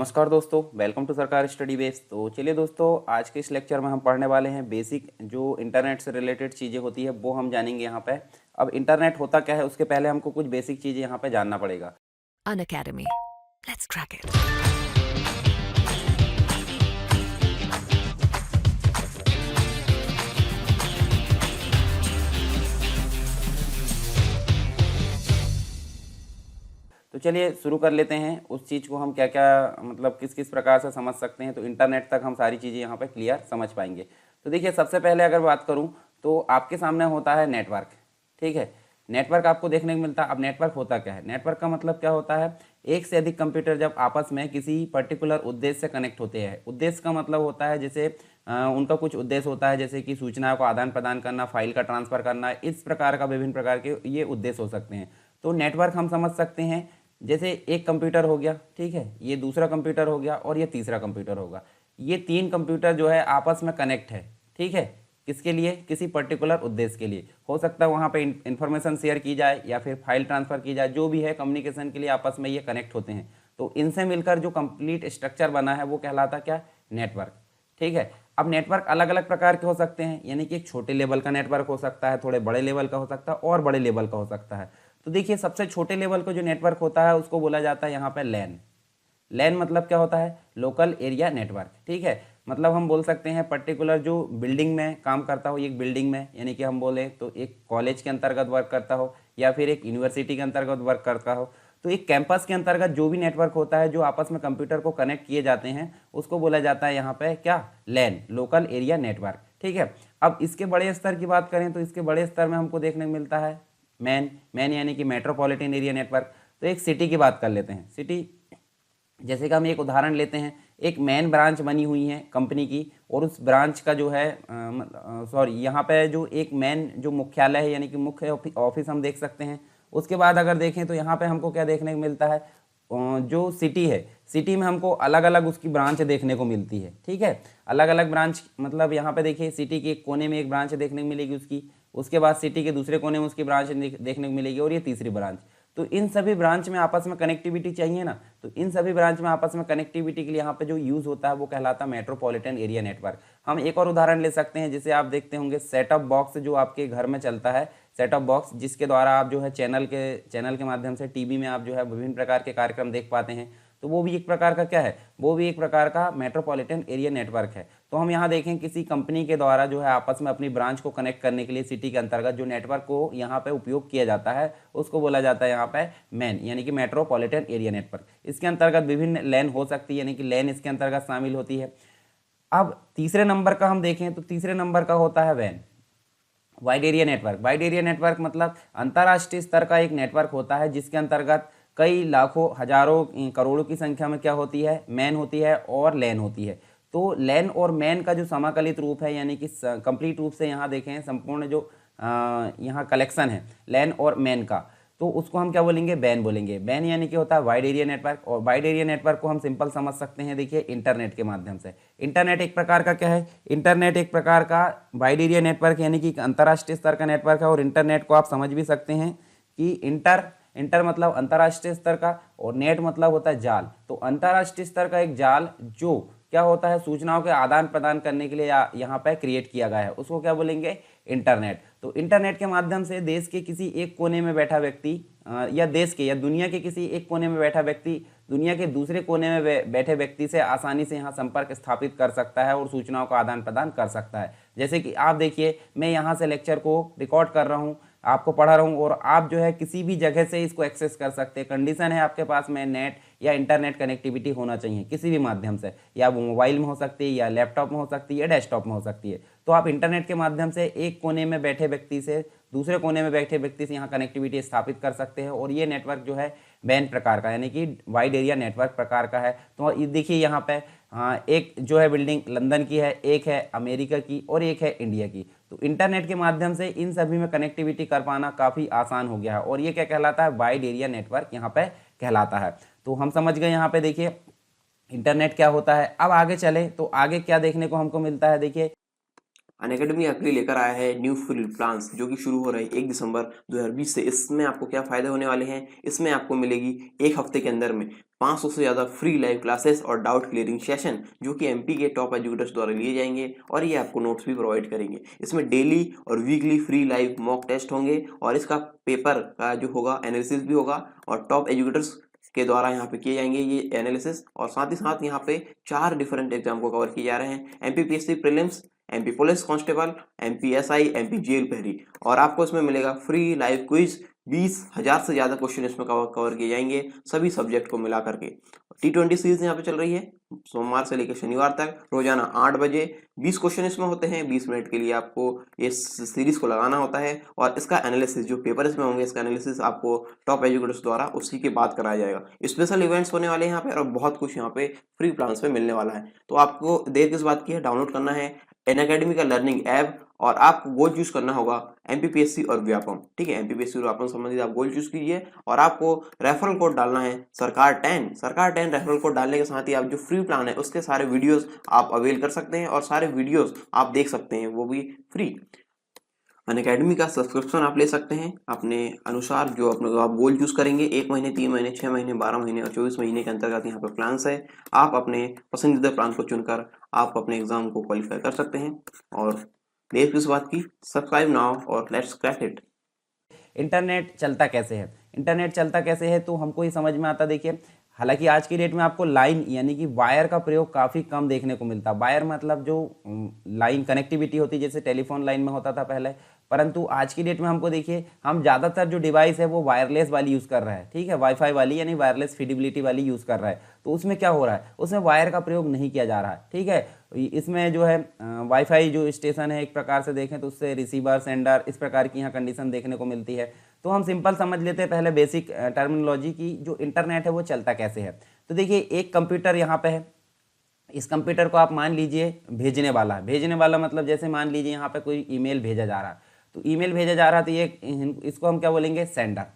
नमस्कार दोस्तों, welcome to सरकार स्टडी बेस। तो चलिए दोस्तों, आज के इस लेक्चर में हम पढ़ने वाले हैं बेसिक जो इंटरनेट से रिलेटेड चीज़ें होती है वो हम जानेंगे यहाँ पे। अब इंटरनेट होता क्या है उसके पहले हमको कुछ बेसिक चीज़ें यहाँ पे जानना पड़ेगा। Unacademy. Let's crack it. तो चलिए शुरू कर लेते हैं। उस चीज़ को हम क्या क्या मतलब किस किस प्रकार से समझ सकते हैं, तो इंटरनेट तक हम सारी चीज़ें यहाँ पे क्लियर समझ पाएंगे। तो देखिए, सबसे पहले अगर बात करूँ तो आपके सामने होता है नेटवर्क। ठीक है, नेटवर्क आपको देखने को मिलता है। अब नेटवर्क होता क्या है? नेटवर्क का मतलब क्या होता है? एक से अधिक कंप्यूटर जब आपस में किसी पर्टिकुलर उद्देश्य से कनेक्ट होते हैं। उद्देश्य का मतलब होता है जैसे उनका कुछ उद्देश्य होता है, जैसे कि सूचनाओं को आदान प्रदान करना, फाइल का ट्रांसफ़र करना, इस प्रकार का विभिन्न प्रकार के ये उद्देश्य हो सकते हैं। तो नेटवर्क हम समझ सकते हैं जैसे एक कंप्यूटर हो गया, ठीक है, ये दूसरा कंप्यूटर हो गया और ये तीसरा कंप्यूटर होगा। ये तीन कंप्यूटर जो है आपस में कनेक्ट है। ठीक है, किसके लिए? किसी पर्टिकुलर उद्देश्य के लिए। हो सकता है वहाँ पे इंफॉर्मेशन शेयर की जाए या फिर फाइल ट्रांसफ़र की जाए, जो भी है कम्युनिकेशन के लिए आपस में ये कनेक्ट होते हैं। तो इनसे मिलकर जो कंप्लीट स्ट्रक्चर बना है वो कहलाता क्या? नेटवर्क। ठीक है, अब नेटवर्क अलग अलग प्रकार के हो सकते हैं, यानी कि एक छोटे लेवल का नेटवर्क हो सकता है, थोड़े बड़े लेवल का हो सकता है और बड़े लेवल का हो सकता है। तो देखिए, सबसे छोटे लेवल का जो नेटवर्क होता है उसको बोला जाता है यहाँ पे लैन। लैन मतलब क्या होता है? Local area network. ठीक है, मतलब हम बोल सकते हैं पर्टिकुलर जो बिल्डिंग में काम करता हो, एक बिल्डिंग में, यानी कि हम बोले तो एक कॉलेज के अंतर्गत वर्क करता हो या फिर एक यूनिवर्सिटी के अंतर्गत वर्क करता हो, तो एक कैंपस के अंतर्गत जो भी नेटवर्क होता है जो आपस में कंप्यूटर को कनेक्ट किए जाते हैं उसको बोला जाता है यहाँ पे क्या? लैन, लोकल एरिया नेटवर्क। ठीक है, अब इसके बड़े स्तर की बात करें तो इसके बड़े स्तर में हमको देखने को मिलता है मैन। मैन यानी कि मेट्रोपॉलिटन एरिया नेटवर्क। तो एक सिटी की बात कर लेते हैं। सिटी, जैसे कि हम एक उदाहरण लेते हैं, एक मेन ब्रांच बनी हुई है कंपनी की और उस ब्रांच का जो है सॉरी यहाँ पे जो एक मेन जो मुख्यालय है यानी कि मुख्य ऑफिस हम देख सकते हैं। उसके बाद अगर देखें तो यहाँ पे हमको क्या देखने को मिलता है? जो सिटी है, सिटी में हमको अलग अलग उसकी ब्रांच देखने को मिलती है। ठीक है, अलग अलग ब्रांच, मतलब यहाँ पे देखिए सिटी के एक कोने में एक ब्रांच देखने को मिलेगी उसकी, उसके बाद सिटी के दूसरे कोने में उसकी ब्रांच देखने को मिलेगी और ये तीसरी ब्रांच। तो इन सभी ब्रांच में आपस में कनेक्टिविटी चाहिए ना, तो इन सभी ब्रांच में आपस में कनेक्टिविटी के लिए यहाँ पे जो यूज़ होता है वो कहलाता मेट्रोपॉलिटन एरिया नेटवर्क। हम एक और उदाहरण ले सकते हैं, जैसे आप देखते होंगे सेट टॉप बॉक्स जो आपके घर में चलता है, सेट टॉप बॉक्स जिसके द्वारा आप जो है चैनल के माध्यम से टीवी में आप जो है विभिन्न प्रकार के कार्यक्रम देख पाते हैं। तो वो भी एक प्रकार का क्या है? वो भी एक प्रकार का मेट्रोपॉलिटन एरिया नेटवर्क है। तो हम यहाँ देखें किसी कंपनी के द्वारा जो है आपस में अपनी ब्रांच को कनेक्ट करने के लिए सिटी के अंतर्गत जो नेटवर्क को यहाँ पे उपयोग किया जाता है उसको बोला जाता है यहाँ पे मैन, यानी कि मेट्रोपॉलिटन एरिया नेटवर्क। इसके अंतर्गत विभिन्न लैन हो सकती है, यानी कि लैन इसके अंतर्गत शामिल होती है। अब तीसरे नंबर का हम देखें तो तीसरे नंबर का होता है वैन, wide area network. Wide area network मतलब अंतर्राष्ट्रीय स्तर का एक नेटवर्क होता है जिसके अंतर्गत कई लाखों, हजारों, करोड़ों की संख्या में क्या होती है? मैन होती है और लैन होती है। तो लैन और मैन का जो समाकलित रूप है, यानी कि कंप्लीट रूप से यहाँ देखें संपूर्ण जो यहाँ कलेक्शन है लैन और मैन का, तो उसको हम क्या बोलेंगे? बैन बोलेंगे। बैन यानी कि होता है वाइड एरिया नेटवर्क। और वाइड एरिया नेटवर्क को हम सिंपल समझ सकते हैं, देखिए इंटरनेट के माध्यम से। इंटरनेट एक प्रकार का क्या है? इंटरनेट एक प्रकार का वाइड एरिया नेटवर्क यानी कि अंतर्राष्ट्रीय स्तर का नेटवर्क है। और इंटरनेट को आप समझ भी सकते हैं कि इंटर मतलब अंतर्राष्ट्रीय स्तर का और नेट मतलब होता है जाल। तो अंतर्राष्ट्रीय स्तर का एक जाल जो क्या होता है? सूचनाओं के आदान प्रदान करने के लिए यहाँ पे क्रिएट किया गया है, उसको क्या बोलेंगे? इंटरनेट। तो इंटरनेट के माध्यम से देश के किसी एक कोने में बैठा व्यक्ति या देश के या दुनिया के किसी एक कोने में बैठा व्यक्ति दुनिया के दूसरे कोने में बैठे व्यक्ति से आसानी से यहाँ संपर्क स्थापित कर सकता है और सूचनाओं का आदान प्रदान कर सकता है। जैसे कि आप देखिए, मैं यहाँ से लेक्चर को रिकॉर्ड कर रहा हूँ, आपको पढ़ा रहा हूँ और आप जो है किसी भी जगह से इसको एक्सेस कर सकते हैं। कंडीशन है आपके पास में नेट या इंटरनेट कनेक्टिविटी होना चाहिए किसी भी माध्यम से, या वो मोबाइल में हो सकती है या लैपटॉप में हो सकती है या डेस्कटॉप में हो सकती है। तो आप इंटरनेट के माध्यम से एक कोने में बैठे व्यक्ति से दूसरे कोने में बैठे व्यक्ति से यहाँ कनेक्टिविटी स्थापित कर सकते हैं। और ये नेटवर्क जो है बैन प्रकार का यानी कि वाइड एरिया नेटवर्क प्रकार का है। तो देखिए यहाँ पे एक जो है बिल्डिंग लंदन की है, एक है अमेरिका की और एक है इंडिया की। तो इंटरनेट के माध्यम से इन सभी में कनेक्टिविटी कर पाना काफ़ी आसान हो गया है और ये क्या कहलाता है? वाइड एरिया नेटवर्क यहाँ पे कहलाता है। तो हम समझ गए यहाँ पे देखिए इंटरनेट क्या होता है। अब आगे चले तो आगे क्या देखने को हमको मिलता है? देखिए अनअकैडमी आपके लिए लेकर आया है न्यू फ्री प्लान्स जो कि शुरू हो रहे हैं 1 दिसंबर 2020 से। इसमें आपको क्या फ़ायदे होने वाले हैं, इसमें आपको मिलेगी 1 हफ्ते के अंदर में 500 से ज़्यादा फ्री लाइव क्लासेस और डाउट क्लियरिंग सेशन जो कि एमपी के टॉप एजुकेटर्स द्वारा लिए जाएंगे और ये आपको नोट्स भी प्रोवाइड करेंगे। इसमें डेली और weekly free live mock test होंगे और इसका पेपर का जो होगा एनालिसिस भी होगा और टॉप एजुकेटर्स के द्वारा यहाँ पे किए जाएंगे ये एनालिसिस। और साथ ही साथ यहाँ पे 4 डिफरेंट एग्जाम को कवर किए जा रहे हैं, MPPSC prelims, MP police constable, MPSI, MP jail पहरी। और आपको इसमें मिलेगा फ्री लाइव क्विज, 20,000 से ज़्यादा क्वेश्चन इसमें कवर किए जाएंगे सभी सब्जेक्ट को मिला करके। T20 सीरीज यहाँ पे चल रही है सोमवार से लेकर शनिवार तक रोजाना 8 बजे। 20 क्वेश्चन इसमें होते हैं, 20 मिनट के लिए आपको इस सीरीज को लगाना होता है और इसका एनालिसिस जो पेपर इसमें होंगे इसका एनालिसिस आपको टॉप एजुकेटर्स द्वारा उसी के बाद कराया जाएगा। स्पेशल इवेंट्स होने वाले हैं यहाँ पे और बहुत कुछ यहाँ पे फ्री प्लान्स पे मिलने वाला है। तो आपको देर किस बात की है, डाउनलोड करना है अनअकैडमी का लर्निंग ऐप और आपको गोल चूज करना होगा एमपीपीएससी और व्यापम। ठीक है, एमपीपीएससी और व्यापम संबंधित आप गोल चूज कीजिए और आपको रेफरल कोड डालना है सरकार 10 रेफरल कोड डालने के साथ ही आप जो फ्री प्लान है उसके सारे वीडियोस आप अवेल कर सकते हैं और सारे वीडियोस आप देख सकते हैं, वो भी फ्री। अनअकैडमी का सब्सक्रिप्शन आप ले सकते हैं अपने अनुसार, जो अपने आप गोल चूज करेंगे। 1 महीने, 3 महीने, 6 महीने, 12 महीने और 24 महीने के अंतर्गत यहाँ पे प्लान्स है। आप अपने पसंदीदा प्लान को चुनकर आप अपने एग्जाम को क्वालिफाई कर सकते हैं। और देर किस बात की, सब्सक्राइब नाउ और लेट्स क्रैक इट। इंटरनेट चलता कैसे है, इंटरनेट चलता कैसे है तो हमको ये समझ में आता। देखिए, हालांकि आज की डेट में आपको लाइन यानी कि वायर का प्रयोग काफ़ी कम देखने को मिलता है। वायर मतलब जो लाइन कनेक्टिविटी होती है, जैसे टेलीफोन लाइन में होता था पहले, परंतु आज की डेट में हमको देखिए हम ज़्यादातर जो डिवाइस है वो वायरलेस वाली यूज़ कर रहा है। ठीक है, वाईफाई वाली यानी वायरलेस फीडिबिलिटी वाली यूज़ कर रहा है। तो उसमें क्या हो रहा है, उसमें वायर का प्रयोग नहीं किया जा रहा है। ठीक है, इसमें जो है वाईफाई जो स्टेशन है एक प्रकार से देखें तो उससे रिसीवर सेंडर इस प्रकार की यहाँ कंडीशन देखने को मिलती है। तो हम सिंपल समझ लेते हैं पहले बेसिक टर्मिनोलॉजी की, जो इंटरनेट है वो चलता कैसे है। तो देखिए, एक कंप्यूटर यहाँ पे है, इस कंप्यूटर को आप मान लीजिए भेजने वाला है। भेजने वाला मतलब जैसे मान लीजिए यहाँ पे कोई ईमेल भेजा जा रहा है, तो ईमेल भेजा जा रहा है तो ये इसको हम क्या बोलेंगे, सेंडर।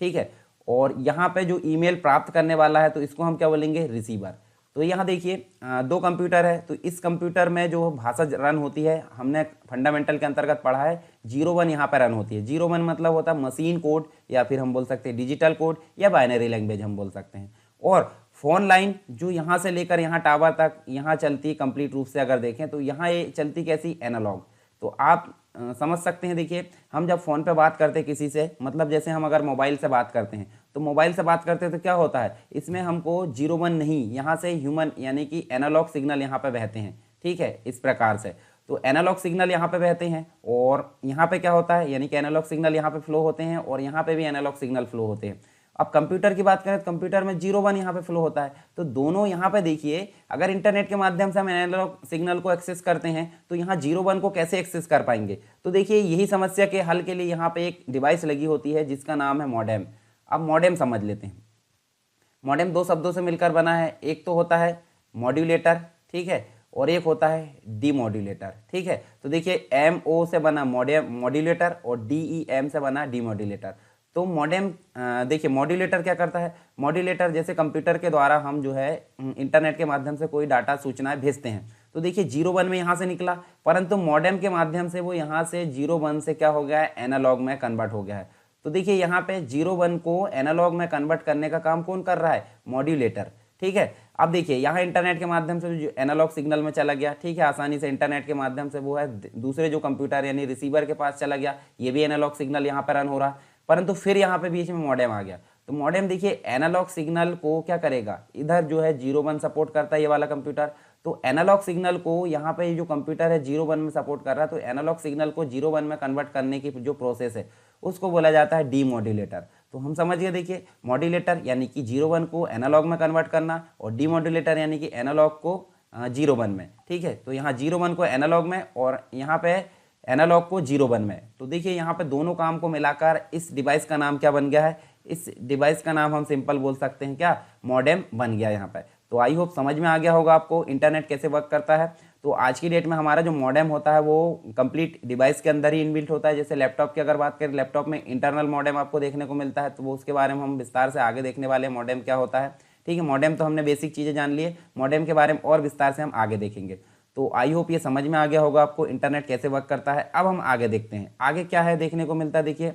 ठीक है, और यहाँ पे जो ईमेल प्राप्त करने वाला है तो इसको हम क्या बोलेंगे, रिसीवर। तो यहाँ देखिए 2 कंप्यूटर है, तो इस कंप्यूटर में जो भाषा रन होती है हमने फंडामेंटल के अंतर्गत पढ़ा है 01 यहाँ पर रन होती है। 01 मतलब होता है मशीन कोड या फिर हम बोल सकते हैं डिजिटल कोड या बाइनरी लैंग्वेज हम बोल सकते हैं। और फोन लाइन जो यहाँ से लेकर यहाँ टावर तक यहाँ चलती है कंप्लीट रूप से अगर देखें तो यहाँ ये चलती कैसी, एनालॉग। तो आप समझ सकते हैं। देखिए, हम जब फ़ोन पे बात करते हैं किसी से, मतलब जैसे हम अगर मोबाइल से बात करते हैं तो मोबाइल से बात करते हैं तो क्या होता है, इसमें हमको 01 नहीं, यहाँ से ह्यूमन यानी कि एनालॉग सिग्नल यहाँ पे बहते हैं। ठीक है, इस प्रकार से तो एनालॉग सिग्नल यहाँ पे बहते हैं और यहाँ पे क्या होता है, यानी कि एनालॉग सिग्नल यहाँ पे फ्लो होते हैं और यहाँ पे भी एनालॉग सिग्नल फ्लो होते हैं। अब कंप्यूटर की बात करें तो कंप्यूटर में 01 यहाँ पे फ्लो होता है। तो दोनों यहाँ पे देखिए, अगर इंटरनेट के माध्यम से हम एनालॉग सिग्नल को एक्सेस करते हैं तो यहाँ 01 को कैसे एक्सेस कर पाएंगे। तो देखिए, यही समस्या के हल के लिए यहाँ पे एक डिवाइस लगी होती है जिसका नाम है मॉडेम। अब मॉडेम समझ लेते हैं। मॉडेम 2 शब्दों से मिलकर बना है, एक तो होता है मॉड्यूलेटर, ठीक है, और एक होता है डीमॉड्यूलेटर। ठीक है, तो देखिए MO से बना मॉड्यूलेटर और DEM से बना डीमॉड्यूलेटर। तो मॉडेम देखिए, मॉड्यूलेटर क्या करता है, मॉड्यूलेटर जैसे कंप्यूटर के द्वारा हम जो है इंटरनेट के माध्यम से कोई डाटा सूचनाएं भेजते हैं। तो देखिए 01 में यहाँ से निकला, परंतु मॉडेम के माध्यम से वो यहाँ से 01 से क्या हो गया है, एनालॉग में कन्वर्ट हो गया है। तो देखिए यहाँ पे 01 को एनालॉग में कन्वर्ट करने का काम कौन कर रहा है, मॉड्यूलेटर। ठीक है, अब देखिए यहाँ इंटरनेट के माध्यम से जो एनालॉग सिग्नल में चला गया, ठीक है, आसानी से इंटरनेट के माध्यम से वो है दूसरे जो कंप्यूटर यानी रिसीवर के पास चला गया, ये भी एनालॉग सिग्नल यहाँ पर रन हो रहा, परंतु फिर यहाँ पे बीच में मॉडेम आ गया। तो मॉडेम देखिए एनालॉग सिग्नल को क्या करेगा, इधर जो है 01 सपोर्ट करता है ये वाला कंप्यूटर, तो एनालॉग सिग्नल को यहाँ पे जो कंप्यूटर है 01 में सपोर्ट कर रहा है, तो एनालॉग सिग्नल को 01 में कन्वर्ट करने की जो प्रोसेस है उसको बोला जाता है डीमॉड्यूलेटर। तो हम समझ गए, देखिए मॉड्यूलेटर यानी कि 01 को एनालॉग में कन्वर्ट करना और डीमॉड्यूलेटर यानी कि एनालॉग को 01 में। ठीक है, तो यहाँ 01 को एनालॉग में और यहाँ पे एनालॉग को 01 में। तो देखिए यहाँ पे दोनों काम को मिलाकर इस डिवाइस का नाम क्या बन गया है, इस डिवाइस का नाम हम सिंपल बोल सकते हैं क्या, मॉडेम बन गया यहाँ पे। तो आई होप समझ में आ गया होगा आपको इंटरनेट कैसे वर्क करता है। तो आज की डेट में हमारा जो मॉडेम होता है वो कंप्लीट डिवाइस के अंदर ही इनबिल्ट होता है। जैसे लैपटॉप की अगर बात करें, लैपटॉप में इंटरनल मॉडेम आपको देखने को मिलता है, तो वो उसके बारे में हम विस्तार से आगे देखने वाले हैं, मॉडेम क्या होता है। ठीक है, मॉडेम तो हमने बेसिक चीज़ें जान ली है, मॉडेम के बारे में और विस्तार से हम आगे देखेंगे। तो आई होप ये समझ में आ गया होगा आपको इंटरनेट कैसे वर्क करता है। अब हम आगे देखते हैं, आगे क्या है देखने को मिलता है। देखिए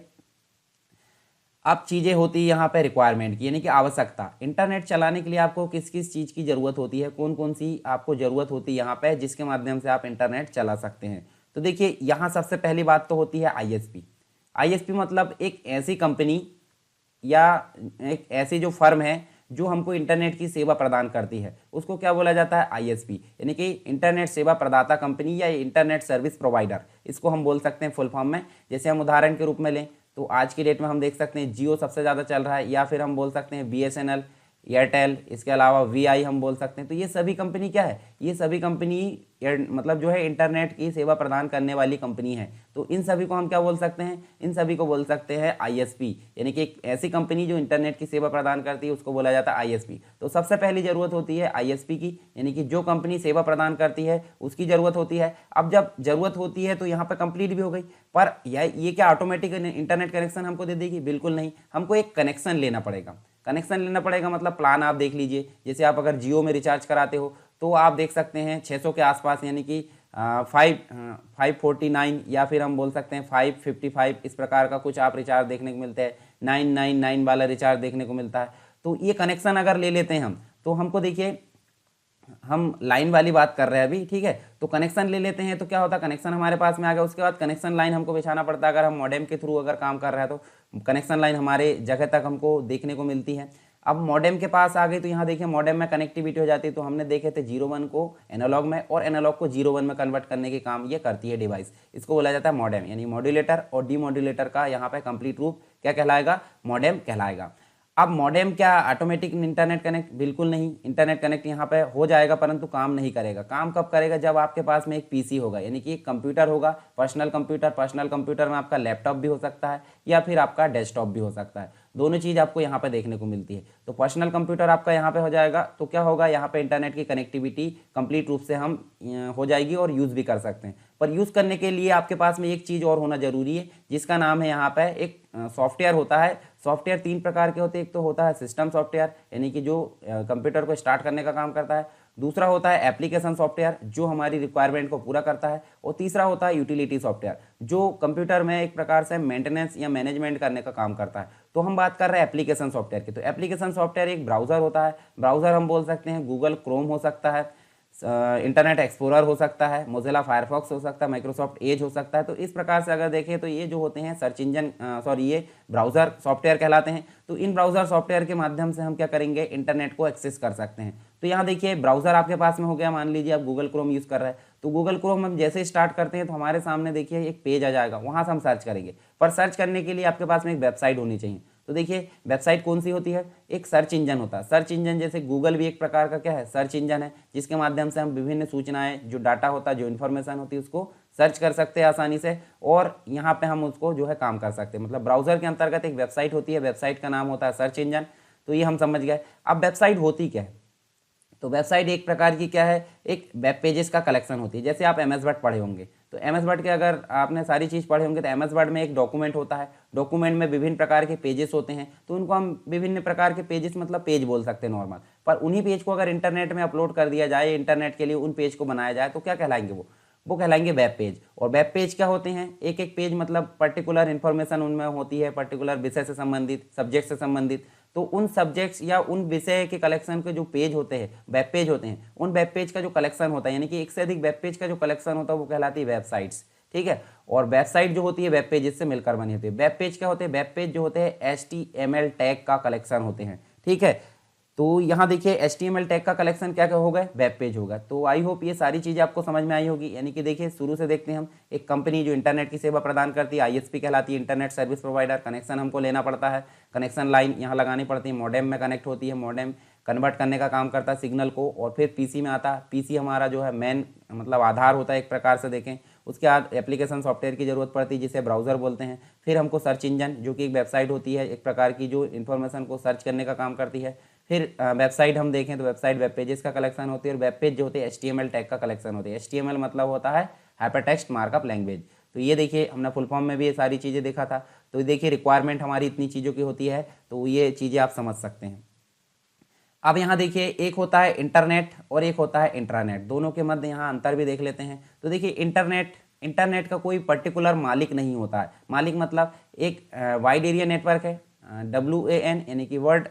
अब चीज़ें होती है यहाँ पे रिक्वायरमेंट की, यानी कि आवश्यकता। इंटरनेट चलाने के लिए आपको किस किस चीज़ की ज़रूरत होती है, कौन कौन सी आपको ज़रूरत होती है यहाँ पे जिसके माध्यम से आप इंटरनेट चला सकते हैं। तो देखिए यहाँ सबसे पहली बात तो होती है आईएसपी। आईएसपी मतलब एक ऐसी कंपनी या एक ऐसी जो फर्म है जो हमको इंटरनेट की सेवा प्रदान करती है, उसको क्या बोला जाता है, आईएसपी, यानी कि इंटरनेट सेवा प्रदाता कंपनी या इंटरनेट सर्विस प्रोवाइडर, इसको हम बोल सकते हैं फुल फॉर्म में। जैसे हम उदाहरण के रूप में लें तो आज की डेट में हम देख सकते हैं जियो सबसे ज़्यादा चल रहा है, या फिर हम बोल सकते हैं बीएसएनएल, एयरटेल, इसके अलावा वीआई हम बोल सकते हैं। तो ये सभी कंपनी क्या है, ये सभी कंपनी मतलब जो है इंटरनेट की सेवा प्रदान करने वाली कंपनी है। तो इन सभी को हम क्या बोल सकते हैं, इन सभी को बोल सकते हैं आईएसपी, यानी कि एक ऐसी कंपनी जो इंटरनेट की सेवा प्रदान करती है उसको बोला जाता है आईएसपी। तो सबसे पहली ज़रूरत होती है आईएसपी की, यानी कि जो कंपनी सेवा प्रदान करती है उसकी ज़रूरत होती है। अब जब ज़रूरत होती है तो यहाँ पर कंप्लीट भी हो गई, पर ये क्या ऑटोमेटिक इंटरनेट कनेक्शन हमको दे देगी, बिल्कुल नहीं। हमको एक कनेक्शन लेना पड़ेगा। कनेक्शन लेना पड़ेगा मतलब प्लान आप देख लीजिए, जैसे आप अगर जियो में रिचार्ज कराते हो तो आप देख सकते हैं 600 के आसपास, यानी कि 549 या फिर हम बोल सकते हैं 555, इस प्रकार का कुछ आप रिचार्ज देखने को मिलते हैं। 999 वाला रिचार्ज देखने को मिलता है। तो ये कनेक्शन अगर ले लेते हैं हम, तो हमको देखिए हम लाइन वाली बात कर रहे हैं अभी, ठीक है। तो कनेक्शन ले लेते हैं तो क्या होता है, कनेक्शन हमारे पास में आ गया, उसके बाद कनेक्शन लाइन हमको बिछाना पड़ता है। अगर हम मॉडेम के थ्रू अगर काम कर रहे हैं तो कनेक्शन लाइन हमारे जगह तक हमको देखने को मिलती है। अब मॉडेम के पास आ गई तो यहाँ देखिए मॉडेम में कनेक्टिविटी हो जाती है। तो हमने देखे थे 01 को एनालॉग में और एनालॉग को 01 में कन्वर्ट करने के काम ये करती है डिवाइस। इसको बोला जाता है मॉडेम, यानी मॉड्यूलेटर और डीमॉड्यूलेटर का यहाँ पे कंप्लीट रूप क्या कहलाएगा, मॉडेम कहलाएगा। अब मॉडेम क्या ऑटोमेटिक इंटरनेट कनेक्ट, बिल्कुल नहीं। इंटरनेट कनेक्ट यहाँ पे हो जाएगा परंतु काम नहीं करेगा। काम कब करेगा, जब आपके पास में एक पीसी होगा, यानी कि एक कंप्यूटर होगा, पर्सनल कंप्यूटर। पर्सनल कंप्यूटर में आपका लैपटॉप भी हो सकता है या फिर आपका डेस्कटॉप भी हो सकता है, दोनों चीज़ आपको यहाँ पे देखने को मिलती है। तो पर्सनल कंप्यूटर आपका यहाँ पे हो जाएगा तो क्या होगा, यहाँ पे इंटरनेट की कनेक्टिविटी कंप्लीट रूप से हम हो जाएगी और यूज़ भी कर सकते हैं। पर यूज़ करने के लिए आपके पास में एक चीज़ और होना जरूरी है, जिसका नाम है यहाँ पे एक सॉफ्टवेयर होता है। सॉफ्टवेयर 3 प्रकार के होते हैं। एक तो होता है सिस्टम सॉफ्टवेयर, यानी कि जो कंप्यूटर को स्टार्ट करने का काम करता है। दूसरा होता है एप्लीकेशन सॉफ्टवेयर, जो हमारी रिक्वायरमेंट को पूरा करता है। और तीसरा होता है यूटिलिटी सॉफ्टवेयर, जो कंप्यूटर में एक प्रकार से मेंटेनेंस या मैनेजमेंट करने का काम करता है। तो हम बात कर रहे हैं एप्लीकेशन सॉफ्टवेयर की। तो एप्लीकेशन सॉफ्टवेयर एक ब्राउज़र होता है। ब्राउज़र हम बोल सकते हैं गूगल क्रोम हो सकता है, इंटरनेट एक्सप्लोरर हो सकता है, मोजिला फायरफॉक्स हो सकता है, माइक्रोसॉफ्ट एज हो सकता है। तो इस प्रकार से अगर देखें तो ये जो होते हैं सर्च इंजन ये ब्राउज़र सॉफ्टवेयर कहलाते हैं। तो इन ब्राउज़र सॉफ्टवेयर के माध्यम से हम क्या करेंगे, इंटरनेट को एक्सेस कर सकते हैं। तो यहाँ देखिए ब्राउज़र आपके पास में हो गया, मान लीजिए आप गूगल क्रोम यूज़ कर रहे हैं। तो गूगल क्रोम हम जैसे स्टार्ट करते हैं तो हमारे सामने देखिए एक पेज आ जाएगा, वहाँ से हम सर्च करेंगे। पर सर्च करने के लिए आपके पास में एक वेबसाइट होनी चाहिए। तो देखिए वेबसाइट कौन सी होती है, एक सर्च इंजन होता है। सर्च इंजन जैसे गूगल भी एक प्रकार का क्या है, सर्च इंजन है, जिसके माध्यम से हम विभिन्न सूचनाएं, जो डाटा होता है, जो इन्फॉर्मेशन होती है, उसको सर्च कर सकते हैं आसानी से। और यहाँ पे हम उसको जो है काम कर सकते हैं। मतलब ब्राउज़र के अंतर्गत एक वेबसाइट होती है, वेबसाइट का नाम होता है सर्च इंजन। तो ये हम समझ गए। अब वेबसाइट होती क्या है, तो वेबसाइट एक प्रकार की क्या है, एक वेब पेजेस का कलेक्शन होती है। जैसे आप एमएस वर्ड पढ़े होंगे, तो एमएस वर्ड के अगर आपने सारी चीज़ पढ़े होंगे तो एमएस वर्ड में एक डॉक्यूमेंट होता है। डॉक्यूमेंट में विभिन्न प्रकार के पेजेस होते हैं। तो उनको हम विभिन्न प्रकार के पेजेस मतलब पेज बोल सकते हैं नॉर्मल। पर उन्हीं पेज को अगर इंटरनेट में अपलोड कर दिया जाए, इंटरनेट के लिए उन पेज को बनाया जाए, तो क्या कहलाएंगे वो कहलाएंगे वेब पेज। और वेब पेज क्या होते हैं, एक एक पेज मतलब पर्टिकुलर इन्फॉर्मेशन उनमें होती है, पर्टिकुलर विषय से संबंधित, सब्जेक्ट से संबंधित। तो उन सब्जेक्ट्स या उन विषय के कलेक्शन के जो पेज होते हैं, वेब पेज होते हैं, उन वेब पेज का जो कलेक्शन होता है, यानी कि एक से अधिक वेब पेज का जो कलेक्शन होता है, वो कहलाती है वेबसाइट्स। ठीक है। और वेबसाइट जो होती है वेब पेजेस से मिलकर बनी होती है। वेब पेज क्या होते हैं, वेब पेज जो होते हैं HTML टैग का कलेक्शन होते हैं। ठीक है। तो यहाँ देखिए HTML टैग का कलेक्शन क्या क्या होगा, वेब पेज होगा। तो आई होप ये सारी चीज़ें आपको समझ में आई होगी। यानी कि देखिए शुरू से देखते हैं हम, एक कंपनी जो इंटरनेट की सेवा प्रदान करती है, ISP कहलाती है, इंटरनेट सर्विस प्रोवाइडर। कनेक्शन हमको लेना पड़ता है, कनेक्शन लाइन यहाँ लगानी पड़ती है, मॉडेम में कनेक्ट होती है, मॉडेम कन्वर्ट करने का काम करता है सिग्नल को, और फिर पीसी में आता है। पीसी हमारा जो है मेन मतलब आधार होता है एक प्रकार से देखें। उसके बाद एप्लीकेशन सॉफ्टवेयर की जरूरत पड़ती है, जिसे ब्राउज़र बोलते हैं। फिर हमको सर्च इंजन, जो कि एक वेबसाइट होती है एक प्रकार की, जो इन्फॉर्मेशन को सर्च करने का काम करती है। फिर वेबसाइट हम देखें तो वेबसाइट वेब पेजेस का कलेक्शन होती है, और वेब पेज जो होते हैं HTML टैग का कलेक्शन होती है। HTML मतलब होता है हाइपरटेक्स्ट मार्कअप लैंग्वेज। तो ये देखिए हमने फुल फॉर्म में भी ये सारी चीज़ें देखा था। तो देखिए रिक्वायरमेंट हमारी इतनी चीज़ों की होती है, तो ये चीज़ें आप समझ सकते हैं। अब यहाँ देखिए एक होता है इंटरनेट और एक होता है इंट्रानेट, दोनों के मध्य यहाँ अंतर भी देख लेते हैं। तो देखिए इंटरनेट का कोई पर्टिकुलर मालिक नहीं होता है। मालिक मतलब एक वाइड एरिया नेटवर्क है, WAN यानी कि वर्ल्ड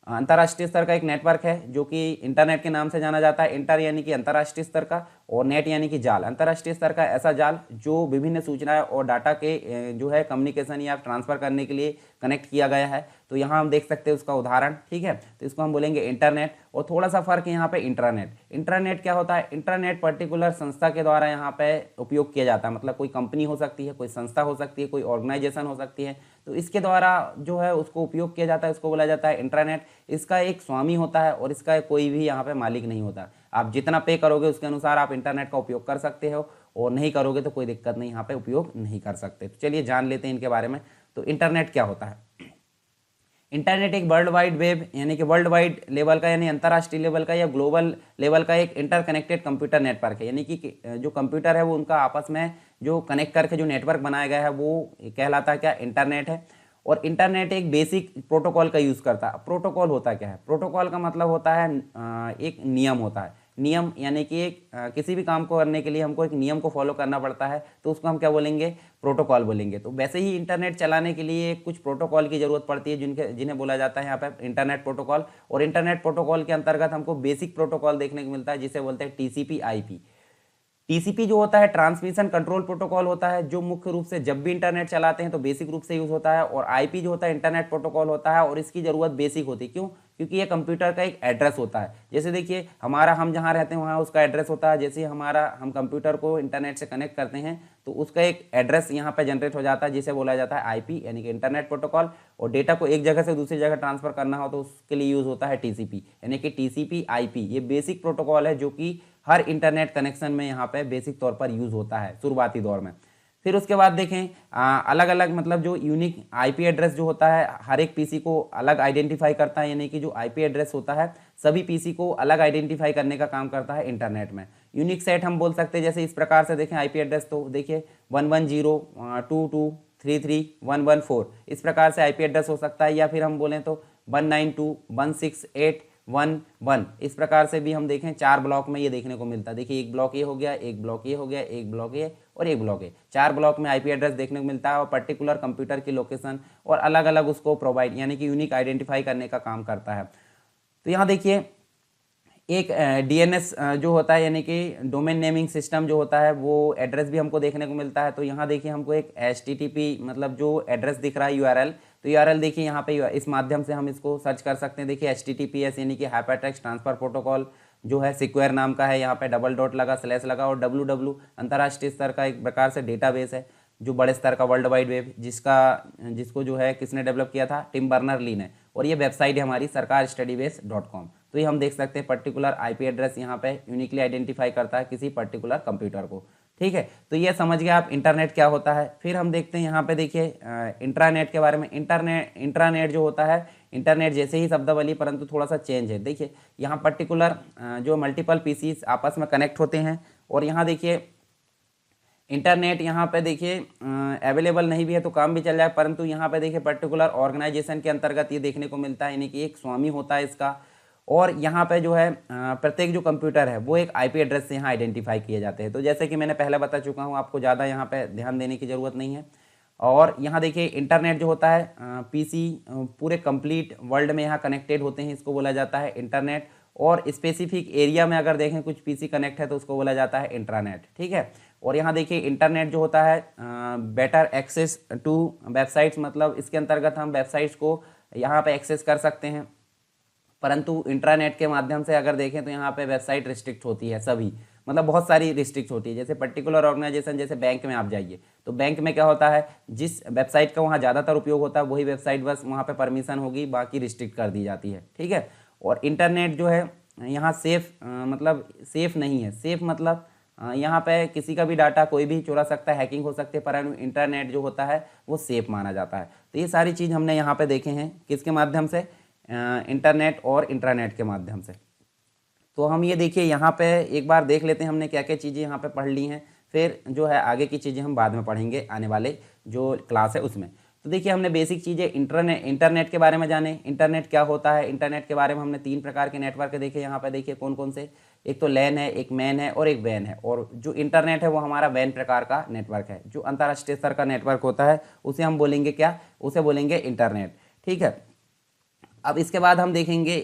अंतर्राष्ट्रीय स्तर का एक नेटवर्क है जो कि इंटरनेट के नाम से जाना जाता है। इंटर यानी कि अंतर्राष्ट्रीय स्तर का, और नेट यानी कि जाल, अंतर्राष्ट्रीय स्तर का ऐसा जाल जो विभिन्न सूचनाएं और डाटा के जो है कम्युनिकेशन या ट्रांसफर करने के लिए कनेक्ट किया गया है। तो यहाँ हम देख सकते हैं उसका उदाहरण, ठीक है। तो इसको हम बोलेंगे इंटरनेट। और थोड़ा सा फर्क है यहाँ पे इंट्रानेट। इंट्रानेट क्या होता है? इंटरनेट पर्टिकुलर संस्था के द्वारा यहाँ पे उपयोग किया जाता है, मतलब कोई कंपनी हो सकती है, कोई संस्था हो सकती है, कोई ऑर्गेनाइजेशन हो सकती है, तो इसके द्वारा जो है उसको उपयोग किया जाता है, इसको बोला जाता है इंट्रानेट। इसका एक स्वामी होता है और इसका कोई भी यहाँ पे मालिक नहीं होता। आप जितना पे करोगे उसके अनुसार आप इंटरनेट का उपयोग कर सकते हो, और नहीं करोगे तो कोई दिक्कत नहीं, यहाँ पे उपयोग नहीं कर सकते। तो चलिए जान लेते हैं इनके बारे में। तो इंटरनेट क्या होता है? इंटरनेट एक वर्ल्ड वाइड वेब यानी कि वर्ल्ड वाइड लेवल का यानी अंतर्राष्ट्रीय लेवल का या ग्लोबल लेवल का एक इंटरकनेक्टेड कंप्यूटर नेटवर्क है। यानी कि जो कंप्यूटर है वो उनका आपस में जो कनेक्ट करके जो नेटवर्क बनाया गया है वो कहलाता है क्या? इंटरनेट है। और इंटरनेट एक बेसिक प्रोटोकॉल का यूज़ करता है। प्रोटोकॉल होता क्या है? प्रोटोकॉल का मतलब होता है एक नियम होता है। नियम यानी कि एक किसी भी काम को करने के लिए हमको एक नियम को फॉलो करना पड़ता है, तो उसको हम क्या बोलेंगे? प्रोटोकॉल बोलेंगे। तो वैसे ही इंटरनेट चलाने के लिए कुछ प्रोटोकॉल की ज़रूरत पड़ती है जिन्हें बोला जाता है यहाँ पे इंटरनेट प्रोटोकॉल। और इंटरनेट प्रोटोकॉल के अंतर्गत हमको बेसिक प्रोटोकॉल देखने को मिलता है जिसे बोलते हैं TCP/IP। टीसीपी जो होता है ट्रांसमिशन कंट्रोल प्रोटोकॉल होता है, जो मुख्य रूप से जब भी इंटरनेट चलाते हैं तो बेसिक रूप से यूज होता है। और आईपी जो होता है इंटरनेट प्रोटोकॉल होता है, और इसकी जरूरत बेसिक होती है। क्यों? क्योंकि ये कंप्यूटर का एक एड्रेस होता है। जैसे देखिए हम जहाँ रहते हैं वहाँ उसका एड्रेस होता है। जैसे हम कंप्यूटर को इंटरनेट से कनेक्ट करते हैं तो उसका एक एड्रेस यहाँ पे जनरेट हो जाता है जिसे बोला जाता है आईपी यानी कि इंटरनेट प्रोटोकॉल। और डेटा को एक जगह से दूसरी जगह ट्रांसफर करना हो तो उसके लिए यूज होता है टीसीपी यानी कि TCP/IP। ये बेसिक प्रोटोकॉल है जो कि हर इंटरनेट कनेक्शन में यहाँ पे बेसिक तौर पर यूज होता है शुरुआती दौर में। फिर उसके बाद देखें अलग अलग मतलब जो यूनिक आईपी एड्रेस जो होता है हर एक पीसी को अलग आइडेंटिफाई करता है। यानी कि जो आईपी एड्रेस होता है सभी पीसी को अलग आइडेंटिफाई करने का काम करता है इंटरनेट में। यूनिक सेट हम बोल सकते हैं जैसे इस प्रकार से देखें आईपी एड्रेस, तो देखिए 110.22.33.114 इस प्रकार से आईपी एड्रेस हो सकता है। या फिर हम बोलें तो 192.168.1.1 इस प्रकार से भी हम देखें 4 ब्लॉक में ये देखने को मिलता है। देखिए एक ब्लॉक ये हो गया, एक ब्लॉक ये हो गया, एक ब्लॉक ये और एक ब्लॉक ये, 4 ब्लॉक में आईपी एड्रेस देखने को मिलता है। और पर्टिकुलर कंप्यूटर की लोकेशन और अलग अलग उसको प्रोवाइड यानी कि यूनिक आइडेंटिफाई करने का काम करता है। तो यहाँ देखिए एक DNS जो होता है यानी कि डोमेन नेमिंग सिस्टम जो होता है वो एड्रेस भी हमको देखने को मिलता है। तो यहाँ देखिए हमको एक HTTP मतलब जो एड्रेस दिख रहा है URL, तो URL देखिए यहाँ पे इस माध्यम से हम इसको सर्च कर सकते हैं। देखिए HTTPS यानी कि हाइपरटेक्स्ट ट्रांसफर प्रोटोकॉल जो है सिक्वेयर नाम का है, यहाँ पे डबल डॉट लगा, स्लैश लगा। और WW अंतर्राष्ट्रीय स्तर का एक प्रकार से डेटाबेस है जो बड़े स्तर का वर्ल्ड वाइड वेब जिसको जो है किसने डेवलप किया था? टिम बर्नर-ली ने। और ये वेबसाइट है हमारी sarkarstudybase.com। तो ये हम देख सकते हैं पर्टिकुलर आईपी एड्रेस यहाँ पे यूनिकली आइडेंटिफाई करता है किसी पर्टिकुलर कंप्यूटर को। ठीक है, तो ये समझ गए आप इंटरनेट क्या होता है। फिर हम देखते हैं यहाँ पे देखिए इंट्रानेट के बारे में। इंट्रानेट जो होता है इंटरनेट जैसे ही शब्दावली परंतु थोड़ा सा चेंज है। देखिए यहाँ पर्टिकुलर जो मल्टीपल पीसीज आपस में कनेक्ट होते हैं। और यहाँ देखिए इंटरनेट यहाँ पे देखिए अवेलेबल नहीं भी है तो काम भी चल जाए, परंतु यहाँ पे देखिए पर्टिकुलर ऑर्गेनाइजेशन के अंतर्गत ये देखने को मिलता है यानी कि एक स्वामी होता है इसका। और यहाँ पे जो है प्रत्येक जो कंप्यूटर है वो एक आईपी एड्रेस से यहाँ आइडेंटिफाई किए जाते हैं। तो जैसे कि मैंने पहले बता चुका हूँ, आपको ज़्यादा यहाँ पे ध्यान देने की ज़रूरत नहीं है। और यहाँ देखिए इंटरनेट जो होता है पीसी पूरे कंप्लीट वर्ल्ड में यहाँ कनेक्टेड होते हैं, इसको बोला जाता है इंटरनेट। और स्पेसिफिक एरिया में अगर देखें कुछ पीसी कनेक्ट है तो उसको बोला जाता है इंट्रानेट। ठीक है, और यहाँ देखिए इंटरनेट जो होता है बेटर एक्सेस टू वेबसाइट्स, मतलब इसके अंतर्गत हम वेबसाइट्स को यहाँ पे एक्सेस कर सकते हैं। परंतु इंट्रानेट के माध्यम से अगर देखें तो यहाँ पे वेबसाइट रिस्ट्रिक्ट होती है सभी, मतलब बहुत सारी रिस्ट्रिक्ट होती है। जैसे पर्टिकुलर ऑर्गेनाइजेशन जैसे बैंक में आप जाइए तो बैंक में क्या होता है, जिस वेबसाइट का वहाँ ज़्यादातर उपयोग होता है वही वेबसाइट बस वहाँ पे परमिशन होगी, बाकी रिस्ट्रिक्ट कर दी जाती है। ठीक है, और इंटरनेट जो है यहाँ सेफ मतलब सेफ नहीं है। सेफ मतलब यहाँ पे किसी का भी डाटा कोई भी चुरा सकता है, हैकिंग हो सकती है, पर इंटरनेट जो होता है वो सेफ माना जाता है। तो ये सारी चीज़ हमने यहाँ पे देखे हैं किसके माध्यम से, इंटरनेट और इंट्रानेट के माध्यम से। तो हम ये देखिए यहाँ पे एक बार देख लेते हैं हमने क्या क्या चीज़ें यहाँ पे पढ़ ली हैं, फिर जो है आगे की चीज़ें हम बाद में पढ़ेंगे आने वाले जो क्लास है उसमें। तो देखिए हमने बेसिक चीज़ें इंटरनेट के बारे में जाने, इंटरनेट क्या होता है। इंटरनेट के बारे में हमने 3 प्रकार के नेटवर्क देखे। यहाँ पे देखिए कौन कौन से, एक तो लैन है, एक मैन है और एक वैन है। और जो इंटरनेट है वो हमारा वैन प्रकार का नेटवर्क है। जो अंतर्राष्ट्रीय स्तर का नेटवर्क होता है उसे हम बोलेंगे क्या, उसे बोलेंगे इंटरनेट। ठीक है, अब इसके बाद हम देखेंगे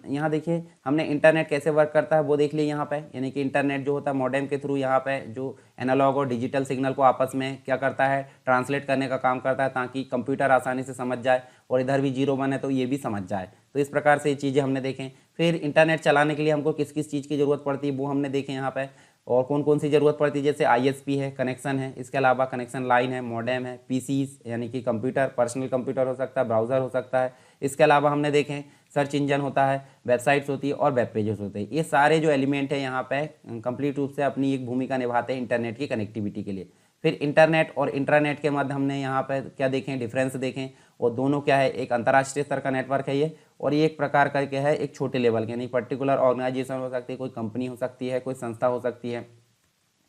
यहाँ देखिए हमने इंटरनेट कैसे वर्क करता है वो देख लिए यहाँ पे। यानी कि इंटरनेट जो होता है मॉडेम के थ्रू यहाँ पे जो एनालॉग और डिजिटल सिग्नल को आपस में क्या करता है, ट्रांसलेट करने का काम करता है, ताकि कंप्यूटर आसानी से समझ जाए और इधर भी 0 1 है तो ये भी समझ जाए। तो इस प्रकार से ये चीज़ें हमने देखें। फिर इंटरनेट चलाने के लिए हमको किस किस चीज़ की ज़रूरत पड़ती है वो हमने देखे यहाँ पे, और कौन कौन सी ज़रूरत पड़ती है। जैसे ISP है, कनेक्शन है, इसके अलावा कनेक्शन लाइन है, मॉडेम है, PCs यानी कि कंप्यूटर, पर्सनल कंप्यूटर हो सकता है, ब्राउज़र हो सकता है। इसके अलावा हमने देखें सर्च इंजन होता है, वेबसाइट्स होती है और वेब पेजेस होते हैं। ये सारे जो एलिमेंट है यहाँ पे कंप्लीट रूप से अपनी एक भूमिका निभाते हैं इंटरनेट की कनेक्टिविटी के लिए। फिर इंटरनेट और इंट्रानेट के मध्य हमने यहाँ पे क्या देखें, डिफरेंस देखें। और दोनों क्या है, एक अंतर्राष्ट्रीय स्तर का नेटवर्क है ये, और ये एक प्रकार का क्या है, एक छोटे लेवल के, यानी पर्टिकुलर ऑर्गेनाइजेशन हो सकती है, कोई कंपनी हो सकती है, कोई संस्था हो सकती है।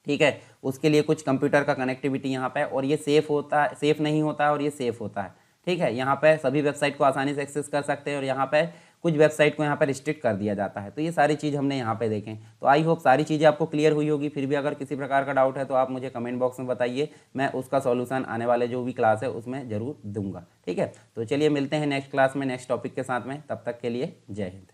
ठीक है, उसके लिए कुछ कंप्यूटर का कनेक्टिविटी यहाँ पे, और ये सेफ़ होता है, सेफ़ नहीं होता है और ये सेफ़ होता है। ठीक है, यहाँ पे सभी वेबसाइट को आसानी से एक्सेस कर सकते हैं और यहाँ पे कुछ वेबसाइट को यहाँ पे रिस्ट्रिक्ट कर दिया जाता है। तो ये सारी चीज़ हमने यहाँ पे देखें। तो आई होप सारी चीज़ें आपको क्लियर हुई होगी। फिर भी अगर किसी प्रकार का डाउट है तो आप मुझे कमेंट बॉक्स में बताइए, मैं उसका सॉल्यूशन आने वाले जो भी क्लास है उसमें ज़रूर दूंगा। ठीक है, तो चलिए मिलते हैं नेक्स्ट क्लास में नेक्स्ट टॉपिक के साथ में। तब तक के लिए जय हिंद।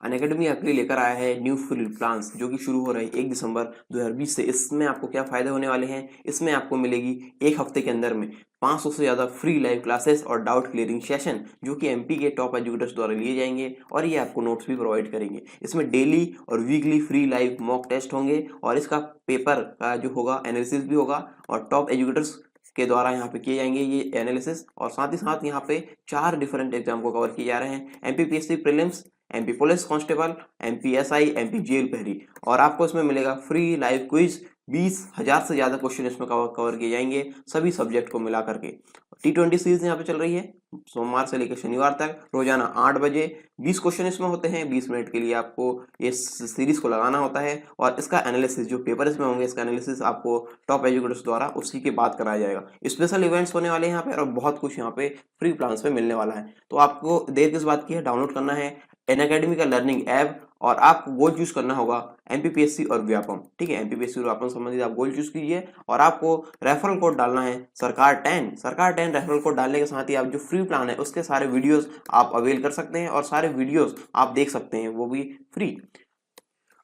अनअकैडमी आपके लिए लेकर आया है न्यू फ्री प्लान्स जो कि शुरू हो रहे हैं 1 दिसंबर 2020 से। इसमें आपको क्या फायदे होने वाले हैं, इसमें आपको मिलेगी एक हफ्ते के अंदर में 500 से ज़्यादा फ्री लाइव क्लासेस और डाउट क्लियरिंग सेशन जो कि MP के टॉप एजुकेटर्स द्वारा लिए जाएंगे, और ये आपको नोट्स भी प्रोवाइड करेंगे। इसमें डेली और weekly free live mock test होंगे और इसका पेपर का जो होगा एनालिसिस भी होगा, और टॉप एजुकेटर्स के द्वारा यहाँ पे किए जाएंगे ये एनालिसिस। और साथ ही साथ यहाँ पे 4 डिफरेंट एग्जाम को कवर किए जा रहे हैं, MPPSC prelims, MP police constable, MPSI, MP jail पहरी। और आपको इसमें मिलेगा फ्री लाइव क्विज, 20,000 से ज़्यादा क्वेश्चन इसमें कवर किए जाएंगे सभी सब्जेक्ट को मिला करके। T20 सीरीज यहाँ पे चल रही है सोमवार से लेकर शनिवार तक रोजाना 8 बजे। 20 क्वेश्चन इसमें होते हैं, 20 मिनट के लिए आपको इस सीरीज को लगाना होता है, और इसका एनालिसिस जो पेपर इसमें होंगे इसका एनालिसिस आपको टॉप एजुकेटर्स द्वारा उसी के बाद कराया जाएगा। स्पेशल इवेंट्स होने वाले हैं यहाँ पे, और बहुत कुछ यहाँ पे फ्री प्लान्स पे मिलने वाला है। तो आपको देर किस बात की है, डाउनलोड करना है अनअकैडमी का लर्निंग ऐप, और आपको गोल चूज करना होगा MPPSC और व्यापम। ठीक है, MPPSC और व्यापम संबंधित आप गोल चूज कीजिए, और आपको रेफरल कोड डालना है सरकार 10 रेफरल कोड डालने के साथ ही आप जो फ्री प्लान है उसके सारे वीडियोस आप अवेल कर सकते हैं, और सारे वीडियोस आप देख सकते हैं वो भी फ्री।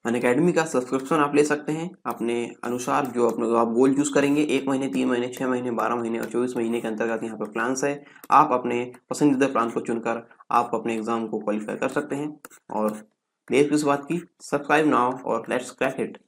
अनअकैडमी का सब्सक्रिप्शन आप ले सकते हैं अपने अनुसार, जो अपने आप गोल चूज करेंगे। 1 महीने, 3 महीने, 6 महीने, 12 महीने और 24 महीने के अंतर्गत यहाँ पर प्लान्स है। आप अपने पसंदीदा प्लान को चुनकर आप अपने एग्जाम को क्वालिफाई कर सकते हैं। और देश किस बात की, सब्सक्राइब नाउ और लेट्स क्रैक इट।